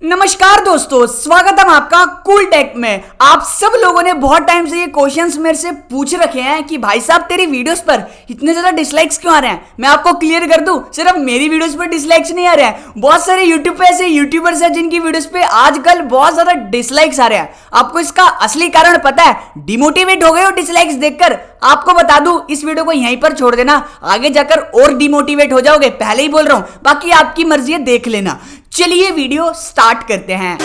नमस्कार दोस्तों, स्वागत है आपका कूल टेक में। आप सब लोगों ने बहुत टाइम से ये क्वेश्चंस मेरे से पूछ रखे हैं कि भाई साहब तेरी वीडियोस पर इतने ज्यादा डिसलाइक्स क्यों आ रहे हैं। मैं आपको क्लियर कर दूं, सिर्फ मेरी वीडियोस पर डिसलाइक्स नहीं आ रहे हैं, बहुत सारे यूट्यूब पे ऐसे यूट्यूबर्स हैं जिनकी वीडियोस पे आजकल बहुत ज्यादा डिसलाइक्स आ रहे हैं। आपको इसका असली कारण पता है? डिमोटिवेट हो गए हो डिसलाइक्स देखकर? आपको बता दूं, इस वीडियो को यहीं पर छोड़ देना, आगे जाकर और डिमोटिवेट हो जाओगे, पहले ही बोल रहा हूं। बाकी आपकी मर्जी है, देख लेना। चलिए वीडियो स्टार्ट करते हैं।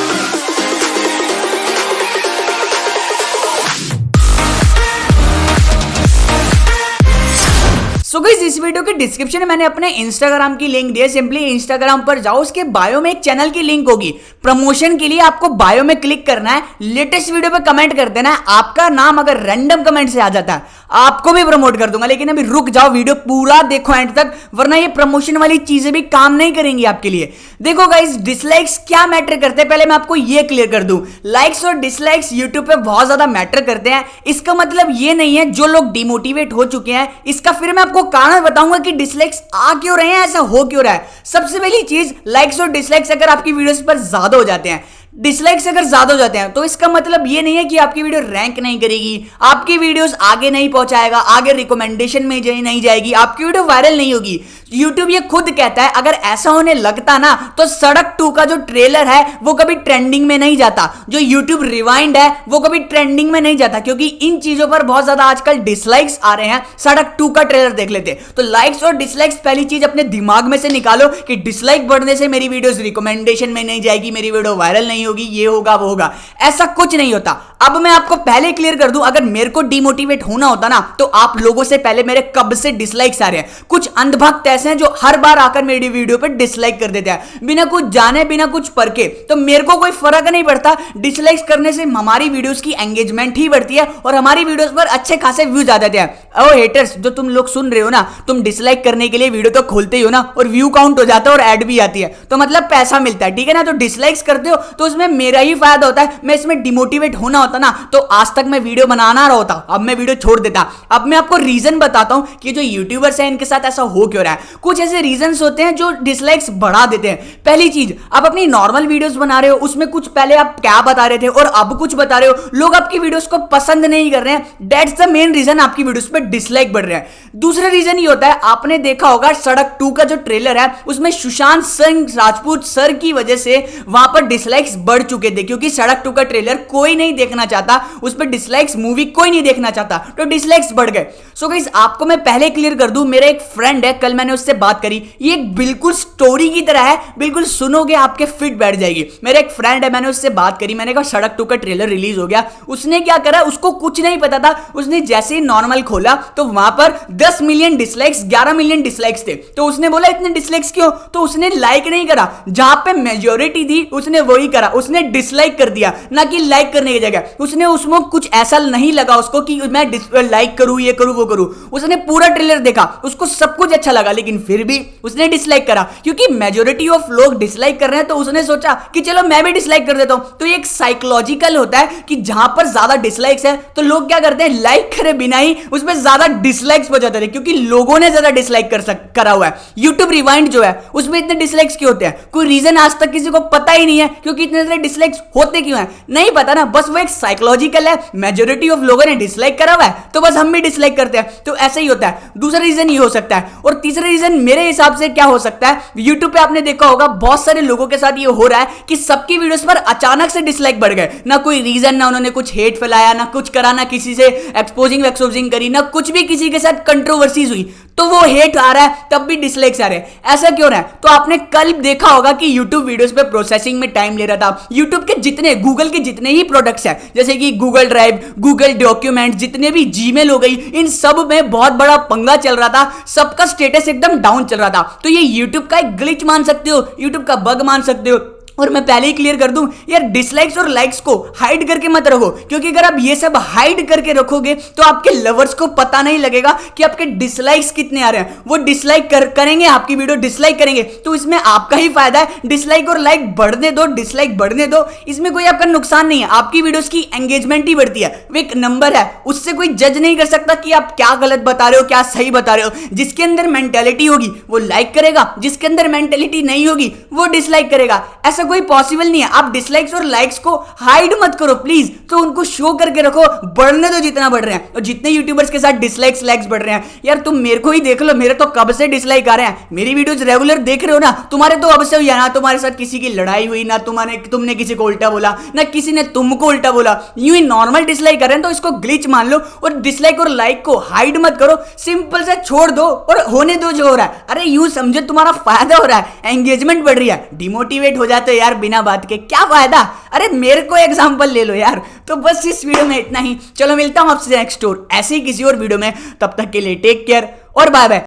सो गाइस, इस वीडियो के डिस्क्रिप्शन में मैंने अपने इंस्टाग्राम की लिंक दी है। सिंपली इंस्टाग्राम पर जाओ, उसके बायो में एक चैनल की लिंक होगी। प्रमोशन के लिए आपको बायो में क्लिक करना है, लेटेस्ट वीडियो पे कमेंट कर देना है। आपका नाम अगर रैंडम कमेंट से आ जाता है, आपको भी प्रमोट कर दूंगा। लेकिन अभी रुक जाओ, वीडियो पूरा देखो एंड तक, वरना ये प्रमोशन वाली चीजें भी काम नहीं करेंगी आपके लिए। देखो गाइस, डिसलाइक्स क्या मैटर करते हैं, पहले मैं आपको ये क्लियर कर दूं। लाइक्स और डिसलाइक्स यूट्यूब पे बहुत ज्यादा मैटर करते हैं। इसका मतलब ये नहीं है जो लोग डिमोटिवेट हो चुके हैं, इसका फिर मैं आपको कारण बताऊंगा कि डिसलाइक्स आ क्यों रहे हैं, ऐसा हो क्यों रहा है। सबसे पहली चीज, लाइक्स और डिसलाइक्स अगर आपकी वीडियोस पर ज्यादा हो जाते हैं, डिसलाइक्स अगर ज्यादा हो जाते हैं, तो इसका मतलब ये नहीं है कि आपकी वीडियो रैंक नहीं करेगी, आपकी वीडियोस आगे नहीं पहुंचाएगा, आगे रिकमेंडेशन में नहीं जाएगी, आपकी वीडियो वायरल नहीं होगी। YouTube ये खुद कहता है, अगर ऐसा होने लगता ना तो सड़क 2 का जो ट्रेलर है वो कभी ट्रेंडिंग में नहीं जाता, जो YouTube रिवाइंड है वो कभी ट्रेंडिंग में नहीं जाता, क्योंकि इन चीजों पर बहुत ज्यादा आजकल डिसलाइक्स आ रहे हैं। सड़क 2 का ट्रेलर देख लेते। तो लाइक्स और डिसलाइक्स पहली चीज अपने दिमाग में से निकालो कि डिसलाइक बढ़ने से मेरी वीडियोस रिकमेंडेशन में नहीं जाएगी, मेरी वीडियो वायरल नहीं होगी, ये होगा वो होगा, ऐसा कुछ नहीं होता। अब मैं आपको पहले क्लियर कर दूं, अगर मेरे को डिमोटिवेट होना होता ना तो आप लोगों से पहले मेरे कब से डिसलाइक्स आ रहे हैं। कुछ अंधभक्त ऐसे हैं जो हर बार आकर मेरी वीडियो पे डिसलाइक कर देते हैं, बिना कुछ जाने बिना कुछ परखे। तो मेरे को कोई फर्क नहीं पड़ता, डिसलाइक्स करने से हमारी वीडियोस की एंगेजमेंट ही बढ़ती है और हमारी वीडियोस पर अच्छे खासे व्यूज आ जाते हैं। ओ हेटर्स, जो तुम लोग सुन रहे हो ना, तुम डिसलाइक करने के लिए वीडियो तो खोलते ही हो ना, और व्यू काउंट हो जाता है और एड भी आती है, तो मतलब पैसा मिलता है, ठीक है ना। तो डिसलाइक्स करते हो तो उसमें मेरा ही फायदा होता है। मैं इसमें डिमोटिवेट होना होता ना तो आज तक मैं वीडियो बनाना रहा होता, अब मैं वीडियो छोड़ देता। अब मैं आपको रीजन बताता हूं कि जो यूट्यूबर्स हैं इनके साथ ऐसा हो क्यों रहा है। कुछ ऐसे रीजंस होते हैं जो डिसलाइक्स बढ़ा देते हैं। पहली चीज, आप अपनी नॉर्मल वीडियोस बना रहे हो, उसमें कुछ पहले आप क्या बता रहे थे और अब कुछ बता रहे हो, लोग आपकी वीडियोस को पसंद नहीं कर रहे हैं। दैट्स द मेन रीजन आपकी वीडियोस पे डिसलाइक बढ़ रहे हैं। दूसरा रीजन ये होता है, आपने देखा होगा सड़क 2 का जो ट्रेलर है उसमें सुशांत सिंह राजपूत सर की वजह से वहां पर डिसलाइक्स बढ़ चुके थे, क्योंकि सड़क 2 का ट्रेलर कोई नहीं देखना चाहता, उस पर डिसलाइक्स मूवी कोई नहीं देखना चाहता, तो डिसलाइक्स बढ़ गए। सो गाइस, आपको मैं पहले क्लियर कर दूं, मेरा एक फ्रेंड है, कल मैंने उससे बात करी, ये एक बिल्कुल स्टोरी की तरह है, बिल्कुल सुनोगे आपके फिट बैठ जाएगी। मेरा एक फ्रेंड है, मैंने उससे बात करी, मैंने कहा सड़क 2 का ट्रेलर रिलीज हो गया। उसने क्या करा, उसको कुछ नहीं पता था, उसने जैसे ही नॉर्मल खोला तो वहां पर 10 मिलियन डिसलाइक्स, 11 मिलियन डिसलाइक्स थे। तो उसने बोला इतने डिसलाइक्स क्यों, तो उसने लाइक नहीं करा, जहां पे मेजॉरिटी थी उसने वही करा, उसने डिसलाइक कर दिया, ना कि लाइक करने की जगह। उसने उसमें कुछ ऐसा नहीं लगा उसको कि मैं लाइक करूं, ये करूं, वो करूं। उसने पूरा ट्रेलर देखा, उसको सब कुछ अच्छा लगा, लेकिन फिर भी उसने डिसलाइक करा, क्योंकि मेजॉरिटी ऑफ लोग डिसलाइक कर रहे हैं। तो उसने सोचा कि चलो मैं भी डिसलाइक कर देता हूं। तो ये एक साइकोलॉजिकल होता है कि जहां पर ज्यादा डिसलाइक्स है तो लोग क्या करते हैं, लाइक करे बिना ही उसमें ज्यादा डिसलाइक्स हो जाते हैं, क्योंकि लोगों ने ज्यादा डिसलाइक करा हुआ है। यूट्यूब रिवाइंड जो है उसमें इतने डिसलाइक्स क्यों होते हैं, कोई रीजन आज तक किसी को पता ही नहीं है, क्योंकि इतने सारे डिसलाइक्स होते क्यों हैं नहीं पता ना, बस वो एक साइकोलॉजिकल है। मेजॉरिटी ऑफ लोगों ने डिसलाइक करा हुआ है तो बस हम भी डिसलाइक करते हैं, तो ऐसा ही होता है। दूसरा रीजन ये हो सकता है। और तीसरा रीजन मेरे हिसाब से क्या हो सकता है, यूट्यूब पे आपने देखा होगा बहुत सारे लोगों के साथ ये हो रहा है कि सबकी वीडियोस पर अचानक से डिसलाइक बढ़ गए, ना कोई रीजन, ना उन्होंने कुछ हेट फैलाया, ना कुछ करा, ना किसी से एक्सपोजिंग करी, ना कुछ भी किसी के साथ कंट्रोवर्सीज हुई, तो वो हेट आ रहा है, तब भी डिसलाइक्स आ रहे हैं। ऐसा क्यों रहा है, तो आपने कल देखा होगा कि YouTube वीडियोस पे प्रोसेसिंग में टाइम ले रहा था। YouTube के जितने, गूगल के जितने ही प्रोडक्ट्स हैं, जैसे कि गूगल ड्राइव, गूगल डॉक्यूमेंट, जितने भी जीमेल हो गई, इन सब में बहुत बड़ा पंगा चल रहा था, सबका स्टेटस एकदम डाउन चल रहा था। तो ये YouTube का एक ग्लिच मान सकते हो, YouTube का बग मान सकते हो। और मैं पहले ही क्लियर कर दूं यार, डिसलाइक्स और लाइक्स को हाइड करके मत रखो, क्योंकि अगर आप ये सब हाइड करके रखोगे तो आपके लवर्स को पता नहीं लगेगा कि आपके डिसलाइक्स कितने आ रहे हैं। वो डिसलाइक करेंगे, आपकी वीडियो डिसलाइक करेंगे, तो इसमें आपका ही फायदा है। डिसलाइक और लाइक बढ़ने दो, डिसलाइक बढ़ने दो, इसमें कोई आपका नुकसान नहीं है। आपकी वीडियोस की एंगेजमेंट ही बढ़ती है, वो एक नंबर है, उससे कोई जज नहीं कर सकता कि आप क्या गलत बता रहे हो, क्या सही बता रहे हो। जिसके अंदर मेंटेलिटी होगी वो लाइक करेगा, जिसके अंदर मेंटेलिटी नहीं होगी वो डिसलाइक करेगा। ऐसा कोई पॉसिबल नहीं है। आप डिसलाइक्स और लाइक्स को हाइड मत करो प्लीज, तो उनको शो करके रखो, बढ़ने दो जितना बढ़ रहे हैं। और जितने यूट्यूबर्स के साथ डिसलाइक्स लाइक्स बढ़ रहे हैं यार, तुम मेरे को ही देख लो, मेरे तो कब से डिसलाइक आ रहे हैं। मेरी वीडियोस रेगुलर देख रहे हो ना, तुम्हारे तो अब से हुई है ना, तुम्हारे साथ किसी की लड़ाई हुई ना, तुमने किसी को उल्टा बोला ना, किसी ने तुमको उल्टा बोला, यूं ही नॉर्मल डिसलाइक कर रहे हैं, तो इसको ग्लिच मान लो और डिसलाइक और लाइक को हाइड मत करो, सिंपल से छोड़ दो और होने दो जो हो रहा है। अरे यूं समझो तुम्हारा फायदा हो रहा है, एंगेजमेंट बढ़ रही है। डिमोटिवेट हो जाते हो यार बिना बात के, क्या फायदा। अरे मेरे को एग्जांपल ले लो यार। तो बस इस वीडियो में इतना ही, चलो मिलता हूं आपसे नेक्स्ट और ऐसे ही किसी और वीडियो में, तब तक के लिए टेक केयर और बाय बाय।